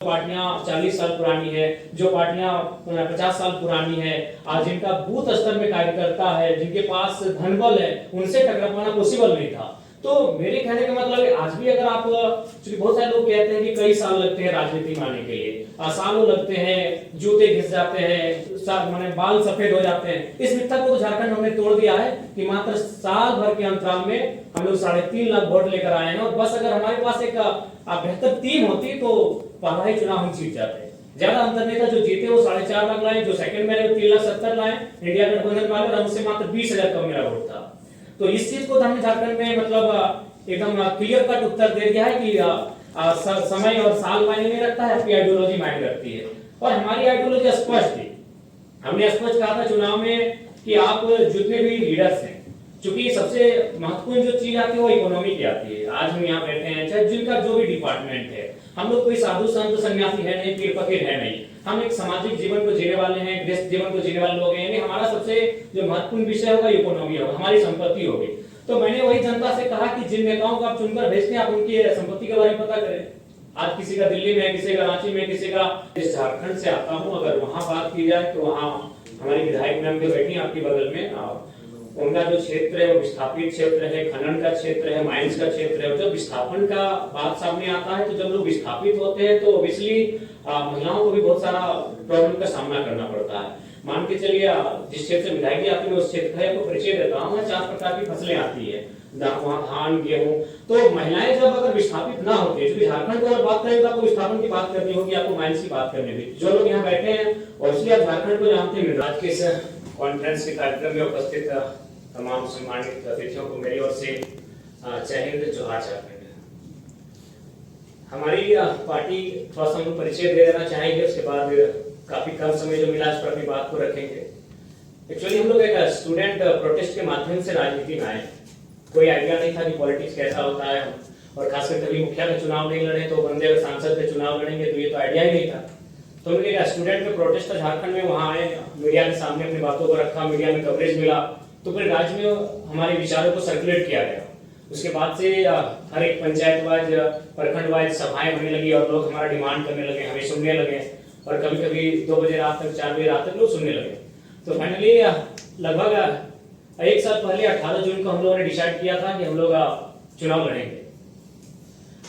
पार्टियां 40 साल पुरानी है, जो पार्टियां 50 साल पुरानी है, आज जिनका बूथ स्तर में कार्यकर्ता है, जिनके पास धनबल है, उनसे टकरा पाना पॉसिबल नहीं था। तो मेरे कहने का मतलब है आज भी अगर आप, क्योंकि बहुत सारे लोग कहते हैं कि कई साल लगते हैं राजनीति में आने के लिए, सालों लगते हैं, जूते घिस जाते हैं, माने बाल सफेद हो जाते हैं, इस मिथ्या को तो झारखंड हमने तोड़ दिया है कि मात्र साल भर के अंतराल में हम लोग 3.5 लाख वोट लेकर आए हैं। और बस अगर हमारे पास एक बेहतर टीम होती तो पहला ही चुनाव हम जीत जाते। ज्यादा अंतर नहीं था, जो जीते वो 4.5 लाख लाए, जो सेकंड में 3,70,000 लाए इंडिया गठबंधन वाले, और हमसे मात्र 20,000 कम मेरा वोट था। तो इस चीज को हमने झारखंड में मतलब एकदम क्लियर कट उत्तर दे दिया है कि समय और साल मायने नहीं रखता है, आपकी आइडियोलॉजी मायने रखती है। और हमारी आइडियोलॉजी स्पष्ट थी, हमने स्पष्ट कहा था चुनाव में कि आप जितने भी लीडर्स हैं, क्योंकि सबसे महत्वपूर्ण जो चीज आती है वो इकोनॉमी की आती है। आज हम यहाँ बैठे हैं, चाहे जिनका जो भी डिपार्टमेंट है, हम लोग कोई साधु संत सन्यासी है नहीं, पीर फकीर है नहीं, हम एक सामाजिक जीवन को जीने वाले हैं, गृहस्थ जीवन को जीने वाले लोग हैं। यानी हमारा सबसे जो महत्वपूर्ण विषय होगा इकोनॉमी होगा, हमारी संपत्ति होगी। तो मैंने वही जनता से कहा कि जिन नेताओं को आप चुनकर भेजते हैं, आप उनकी संपत्ति के बारे में पता करें। आज किसी का दिल्ली में, किसी का रांची में, किसी का इस झारखंड से आता हूं, अगर वहां बात की जाए तो वहां हमारी विधायक मैम जो बैठी है आपके बगल में, उनका जो क्षेत्र है वो विस्थापित क्षेत्र है, खनन का क्षेत्र है, माइंस का क्षेत्र है। जब विस्थापन का बात सामने आता है तो जब लोग विस्थापित होते हैं तो ऑब्वियसली महिलाओं को भी बहुत सारा प्रॉब्लम का सामना करना पड़ता है। मान के चलिए जिस क्षेत्र से विधायक आती है उस क्षेत्र का आपको परिचय देता हूँ, 4 प्रकार की फसलें आती है, वहाँ धान, गेहूं। तो महिलाएं जब अगर विस्थापित ना होती है, झारखंड की अगर बात करें तो आपको विस्थापन की बात करनी होगी, आपको माइंस की बात करनी होगी। जो लोग यहाँ बैठे हैं और इसलिए आप झारखंड को जानते हैं। आज के इस कॉन्फ्रेंस के कार्यक्रम में उपस्थित तमाम सम्मानित अतिथियों को मेरी ओर से जय हिंद, जोहार झारखंड। हमारी पार्टी थोड़ा सा हम परिचय दे देना चाहेंगे, उसके बाद काफी कम समय जो मिला इस पर अपनी बात को रखेंगे। एक्चुअली हम लोग एक स्टूडेंट प्रोटेस्ट के माध्यम से राजनीति में आए। कोई आइडिया नहीं था कि पॉलिटिक्स कैसा होता है, और खासकर कभी मुखिया का चुनाव नहीं लड़े तो बंदे सांसद के चुनाव लड़ेंगे, तो ये तो आइडिया ही नहीं था। तो हमने एक स्टूडेंट का प्रोटेस्ट था झारखंड में, वहां आए, मीडिया के सामने अपनी बातों को रखा, मीडिया में कवरेज मिला, तो पूरे राज्य में हमारे विचारों को सर्कुलेट किया गया। उसके बाद से हर एक पंचायत वाइज, प्रखंड वाइज सभाएं होने लगी और लोग हमारा डिमांड करने लगे, हमें सुनने लगे, और कभी कभी 2 बजे रात तक, 4 बजे रात तक लोग सुनने लगे। तो फाइनली लगभग 1 साल पहले 18 जून को हम लोगों ने डिसाइड किया था कि हम लोग चुनाव लड़ेंगे,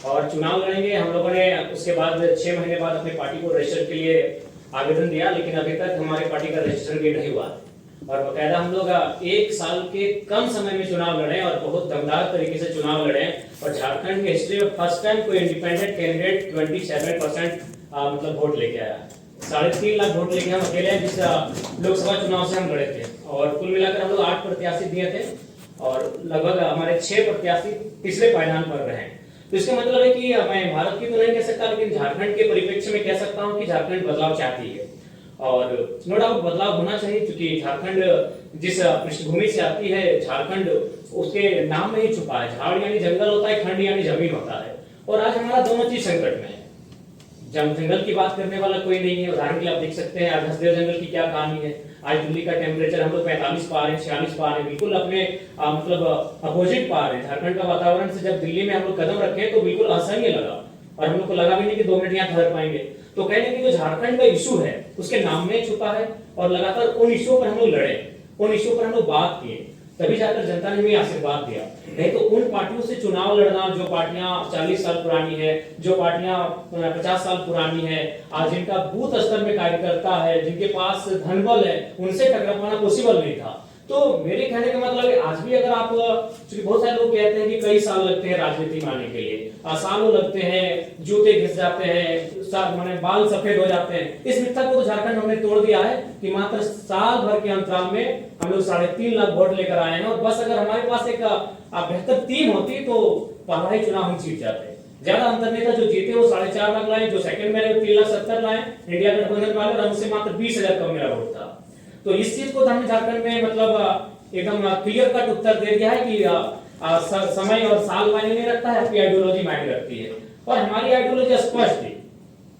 और चुनाव लड़ेंगे। हम लोगों ने उसके बाद 6 महीने बाद अपनी पार्टी को रजिस्टर के लिए आवेदन दिया, लेकिन अभी तक हमारी पार्टी का रजिस्ट्रेशन भी नहीं हुआ। और बकायदा हम लोग 1 साल के कम समय में चुनाव लड़े और बहुत दमदार तरीके से चुनाव लड़े, और झारखंड के हिस्ट्री में फर्स्ट टाइम कोई इंडिपेंडेंट कैंडिडेट 27% मतलब वोट लेके आया। 3.5 लाख वोट लेके हम अकेले जिस लोकसभा चुनाव से हम लड़े थे, और कुल मिलाकर हम लोग 8 प्रत्याशी दिए थे, और लगभग हमारे 6 प्रत्याशी तीसरे पायदान पर रहे। तो इसका मतलब है कि मैं भारत की तो नहीं कह सकता, लेकिन झारखंड के परिप्रेक्ष्य में कह सकता हूँ कि झारखंड बदलाव चाहती है, और नो डाउट बदलाव होना चाहिए, क्योंकि झारखंड जिस पृष्ठभूमि से आती है, झारखंड उसके नाम में ही छुपा है। झाड़ यानी जंगल होता है, खंड यानी जमीन होता है, और आज हमारा दोनों चीज संकट में है। जब जंगल की बात करने वाला कोई नहीं है। उदाहरण के लिए आप देख सकते हैं आज हसदेव जंगल की क्या कहानी है। आज दिल्ली का टेम्परेचर हम लोग 45 पा रहे हैं, 46 पा रहे हैं, बिल्कुल अपने मतलब अपोजिट पा रहे हैं। झारखंड का वातावरण से जब दिल्ली में हम लोग कदम रखे तो बिल्कुल असहनीय लगा, और हम लोग को लगा भी नहीं कि 2 मिनट यहाँ ठहर पाएंगे। तो कहने की जो झारखंड का इशू है उसके नाम में छुपा है, और लगातार उन इशू पर हम लोग लड़े, उन इशू पर हम लोग बात किए, तभी जाकर जनता ने हमें आशीर्वाद दिया। नहीं तो उन पार्टियों से चुनाव लड़ना जो पार्टियां 40 साल पुरानी है, जो पार्टियां 50 साल पुरानी है, आज जिनका बूथ स्तर में कार्यकर्ता है, जिनके पास धनबल है, उनसे टकरा पाना पॉसिबल नहीं था। तो मेरे कहने का मतलब है आज भी अगर आप, क्योंकि बहुत सारे लोग कहते हैं कि कई साल लगते हैं राजनीति में आने के लिए, सालों लगते हैं, जूते घिस जाते हैं, माने बाल सफेद हो जाते हैं, इस मिथ्या को तो झारखंड हमने तोड़ दिया है कि मात्र साल भर के अंतराल में हम लोग 3.5 लाख वोट लेकर आए हैं। और बस अगर हमारे पास एक बेहतर टीम होती तो पहला ही चुनाव हम जीत जाते। ज्यादा अंतर नहीं था, जो जीते वो 4.5 लाख लाए, जो सेकंड में 3,70,000 लाए इंडिया गठबंधन वाले, और हमसे मात्र 20,000 कम मेरा वोट था। तो इस चीज को हमने झारखंड में मतलब एकदम क्लियर कट उत्तर दे दिया है कि समय और साल मायने नहीं रखता है, आपकी आइडियोलॉजी मायने रखती है। और हमारी आइडियोलॉजी स्पष्ट थी,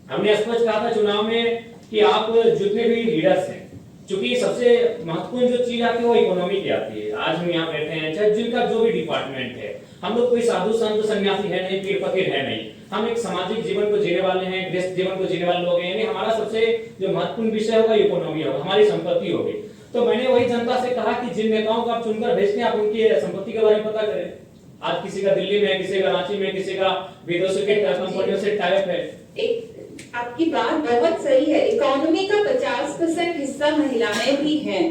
हमने स्पष्ट कहा था चुनाव में कि आप जितने भी लीडर्स हैं, क्योंकि सबसे महत्वपूर्ण जो चीज आती है वो इकोनॉमी की आती है। आज हम यहाँ बैठे हैं, चाहे जिनका जो भी डिपार्टमेंट है, हम लोग कोई साधु संत सन्यासी है नहीं, पीर फकीर है नहीं, हम एक सामाजिक जीवन को जीने वाले हैं, गृहस्थ जीवन को जीने वाले लोग हैं। यानी हमारा सबसे जो महत्वपूर्ण विषय होगा इकोनॉमी होगा, हमारी संपत्ति होगी। तो मैंने वही जनता से कहा कि जिन नेताओं को आप चुनकर भेजते हैं, आप उनकी संपत्ति के बारे में पता करें। आज किसी का दिल्ली में, किसी का रांची में, किसी का विदेशों के कंपनियों से टाइप है। आपकी बात बहुत सही है, इकोनॉमी का 50% हिस्सा महिलाएं भी हैं,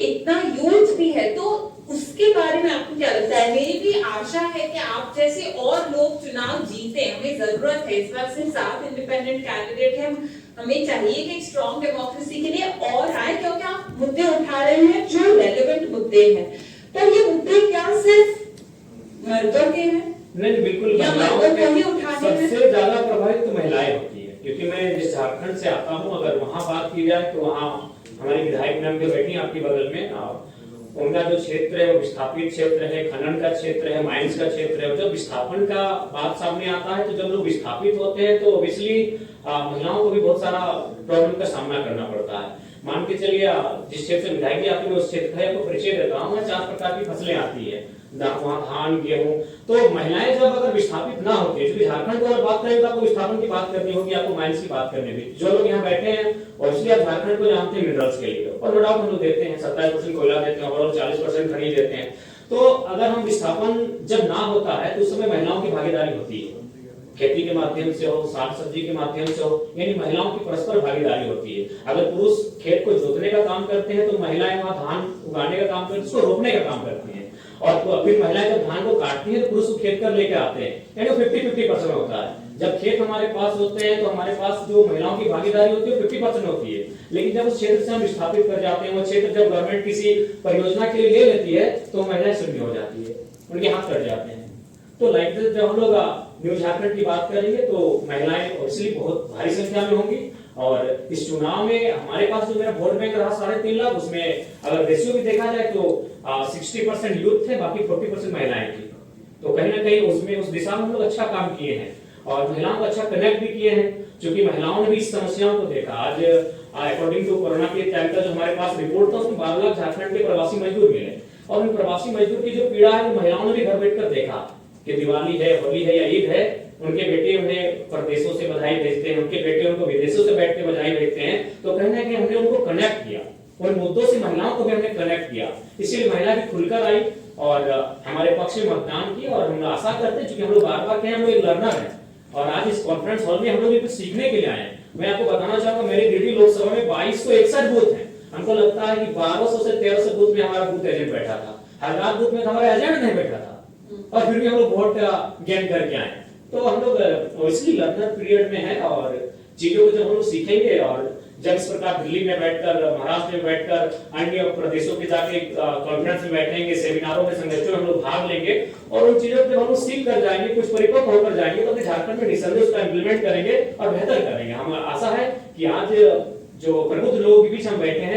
इतना यूथ भी है, तो उसके बारे में आपको क्या लगता है? मेरी भी आशा है कि आप जैसे और लोग चुनाव जीते, हमें जरूरत है। इस बार सिर्फ 7 इंडिपेंडेंट कैंडिडेट हैं, हमें चाहिए कि एक स्ट्रॉन्ग डेमोक्रेसी के लिए और आए, क्योंकि आप मुद्दे उठा रहे हैं जो रेलेवेंट मुद्दे हैं। तो ये मुद्दे क्या सिर्फ मर्दों के हैं? नहीं, बिल्कुल सबसे ज्यादा प्रभावित तो महिलाएं होती है, क्योंकि मैं जिस झारखंड से आता हूँ, अगर वहाँ बात की जाए तो वहाँ हमारी विधायक मैम जो बैठी आपके बगल में, उनका जो क्षेत्र है वो विस्थापित क्षेत्र है, खनन का क्षेत्र है, माइंस का क्षेत्र है। जब विस्थापन का बात सामने आता है, तो जब लोग विस्थापित होते हैं तो ऑब्वियसली महिलाओं को भी बहुत सारा प्रॉब्लम का सामना करना पड़ता है। मान के चलिए जिस क्षेत्र से विधायक आती है उस क्षेत्र का आपको परिचय देता हूँ। 4 प्रकार की फसलें आती है, वहाँ धान, गेहूं। तो महिलाएं जब अगर विस्थापित ना होती है, झारखंड को अगर बात करें तो आपको विस्थापन की बात करनी होगी, आपको माइंस की बात करनी होगी। जो लोग यहाँ बैठे हैं और इसलिए आप झारखंड को जानते हैं मिनरल्स के लिए, और नो डाउट हम लोग देते हैं 27% कोयला देते हैं और 40% खनिज देते हैं। तो अगर हम विस्थापन जब ना होता है तो उस समय महिलाओं की भागीदारी होती है, खेती के माध्यम से हो, साग सब्जी के माध्यम से हो, यानी महिलाओं की परस्पर भागीदारी होती है। अगर पुरुष खेत को जोतने का काम करते हैं तो महिलाएं वहां धान उगाने का काम करती है, उसको रोपने का काम करती है। और तो फिर महिलाएं जब धान को काटती हैं तो पुरुष को खेत कर लेके आते हैं, यानी 50-50% होता है। जब खेत हमारे पास होते हैं तो हमारे पास जो महिलाओं की भागीदारी होती है 50% होती है। लेकिन जब उस क्षेत्र से हम विस्थापित कर जाते हैं, वो क्षेत्र जब गवर्नमेंट किसी परियोजना के लिए ले लेती है तो महिलाएं शून्य हो जाती है, उनके हाथ कट जाते हैं। तो लाइक जब हम लोग न्यू झारखंड की बात करेंगे तो महिलाएं ऑब्वियसली बहुत भारी संख्या में होंगी। और इस चुनाव में हमारे पास जो मेरा वोट बैंक रहा 3.5 लाख, उसमें अगर रेशियो भी देखा जाए तो 60% यूथ थे, बाकी 40% महिलाएं थी। तो कहीं ना कहीं उसमें उस दिशा में हम लोग अच्छा काम किए हैं और महिलाओं को अच्छा कनेक्ट भी किए हैं, क्योंकि महिलाओं ने भी इस समस्याओं को देखा। आज अकॉर्डिंग टू कोरोना के टाइम का जो हमारे पास रिपोर्ट था, उसमें 12 लाख झारखंड के प्रवासी मजदूर मिले, और उन प्रवासी मजदूर की जो पीड़ा है महिलाओं ने भी घर बैठकर देखा कि दिवाली है, होली है या ईद है, उनके बेटे उन्हें प्रदेशों से बधाई भेजते हैं, उनके बेटे उनको विदेशों से बैठ के बधाई भेजते हैं। तो कहना है कि हमने उनको कनेक्ट किया, उन मुद्दों से महिलाओं को भी हमने कनेक्ट किया, इसलिए महिला भी खुलकर आई और हमारे पक्ष में मतदान की। और हम आशा करते हैं, क्योंकि हम लोग बार-बार कहें हम लोग एक लर्नर हैं और आज इस कॉन्फ्रेंस हॉल में हम लोग कुछ सीखने के लिए आए हैं। मैं आपको बताना चाहूंगा, मेरे गिरिडीह लोकसभा में 2261 बूथ हैं। हमको लगता है कि 1200 से 1300 बूथ में हमारा बूथ एजेंट बैठा था, 1000 बूथ में हमारा एजेंट नहीं बैठा था, और फिर भी हम लोग वोट गेन करके आए। तो हम लोग इसलिए लर्नर पीरियड में है और चीजों को जब हम लोग सीखेंगे, और जब इस प्रकार दिल्ली में बैठकर, महाराष्ट्र में बैठकर, अन्य प्रदेशों के जाके कॉन्फ्रेंस में बैठेंगे, सेमिनारों में, संगठनों में हम लोग भाग लेंगे और उन चीजों को हम लोग सीख कर जाएंगे, कुछ परिपक्व होकर जाएंगे, तो अपने झारखंड में निसंदेह उसका इम्प्लीमेंट करेंगे और बेहतर करेंगे। हम आशा है कि आज जो प्रबुद्ध लोगों के बीच हम बैठे हैं